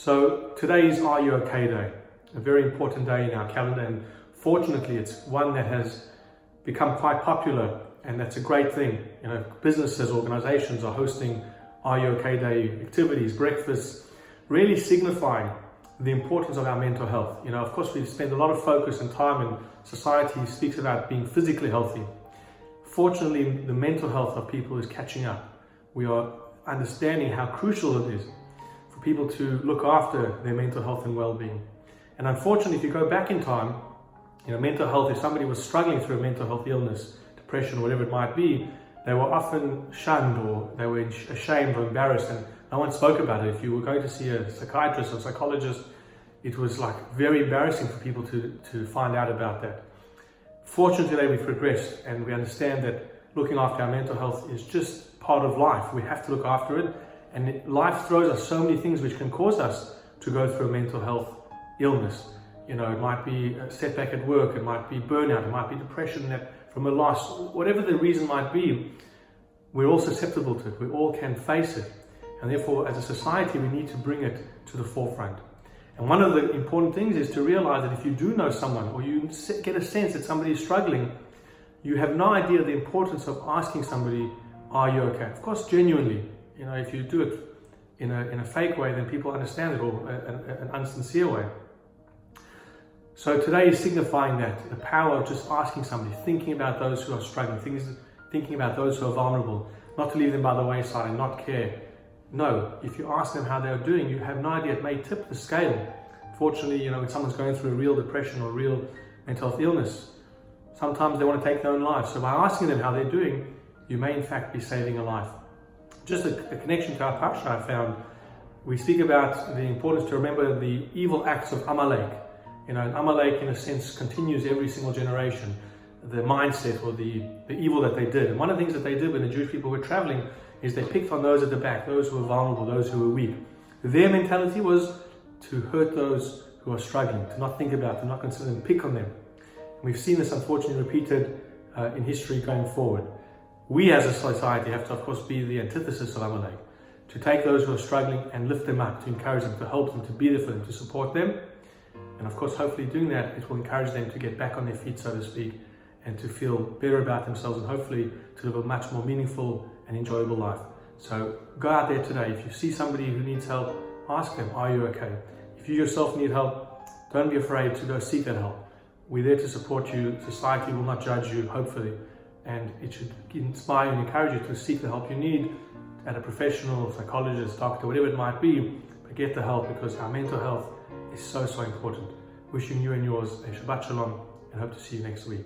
So today is Are You OK Day, a very important day in our calendar, and fortunately it's one that has become quite popular, and that's a great thing. You know, businesses, organizations are hosting Are You OK Day activities, breakfasts, really signifying the importance of our mental health. You know, of course, we spend a lot of focus and time, and society speaks about being physically healthy. Fortunately, the mental health of people is catching up. We are understanding how crucial it is for people to look after their mental health and well-being. And unfortunately, if you go back in time, you know, mental health, if somebody was struggling through a mental health illness, depression, whatever it might be, they were often shunned, or they were ashamed or embarrassed, and no one spoke about it. If you were going to see a psychiatrist or psychologist, it was like very embarrassing for people to find out about that. Fortunately, today we've progressed, and we understand that looking after our mental health is just part of life. We have to look after it, and life throws us so many things which can cause us to go through a mental health illness. You know, it might be a setback at work, it might be burnout, it might be depression from a loss, whatever the reason might be. We're all susceptible to it. We all can face it, and therefore, as a society, we need to bring it to the forefront. And one of the important things is to realize that if you do know someone, or you get a sense that somebody is struggling, you have no idea the importance of asking somebody, "Are you okay?" Of course, genuinely. You know, if you do it in a fake way, then people understand it, or an unsincere way. So today is signifying that, the power of just asking somebody, thinking about those who are struggling, thinking about those who are vulnerable, not to leave them by the wayside and not care. No, if you ask them how they're doing, you have no idea, it may tip the scale. Fortunately, you know, when someone's going through a real depression or real mental health illness, sometimes they want to take their own lives. So by asking them how they're doing, you may in fact be saving a life. Just a connection to our parsha I found, we speak about the importance to remember the evil acts of Amalek. You know, and Amalek, in a sense, continues every single generation, the mindset or the evil that they did. And one of the things that they did when the Jewish people were traveling is they picked on those at the back, those who were vulnerable, those who were weak. Their mentality was to hurt those who are struggling, to not think about them, not consider them, pick on them. And we've seen this unfortunately repeated in history going forward. We as a society have to, of course, be the antithesis of Amalek, to take those who are struggling and lift them up, to encourage them, to help them, to be there for them, to support them. And of course, hopefully doing that, it will encourage them to get back on their feet, so to speak, and to feel better about themselves, and hopefully to live a much more meaningful and enjoyable life. So go out there today. If you see somebody who needs help, ask them, "Are you okay?" If you yourself need help, don't be afraid to go seek that help. We're there to support you. Society will not judge you, hopefully, and it should inspire and encourage you to seek the help you need at a professional, psychologist, doctor, whatever it might be, but get the help, because our mental health is so important. Wishing you and yours a Shabbat Shalom, and hope to see you next week.